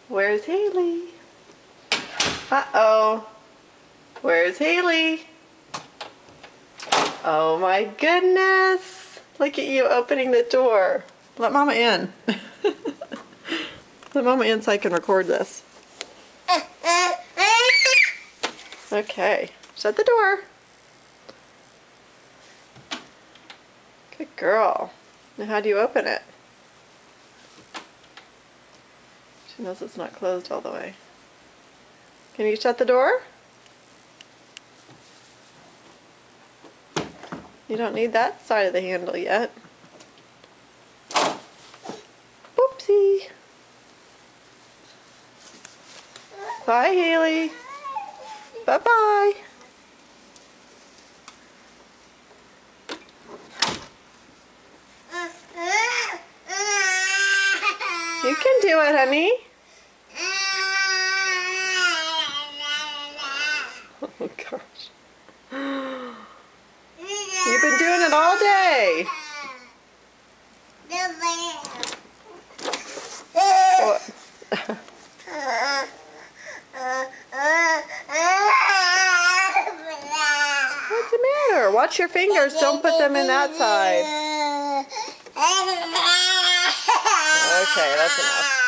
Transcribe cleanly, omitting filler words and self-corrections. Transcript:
Where's Haley? Uh-oh. Where's Haley? Oh my goodness. Look at you opening the door. Let Mama in. Let Mama in so I can record this. Okay. Shut the door. Good girl. Now how do you open it? She knows it's not closed all the way. Can you shut the door? You don't need that side of the handle yet. Whoopsie. Bye, Haley. Bye-bye. You can do it, honey. Oh, gosh. You've been doing it all day. What? What's the matter? Watch your fingers. Don't put them in that side. Okay, that's enough.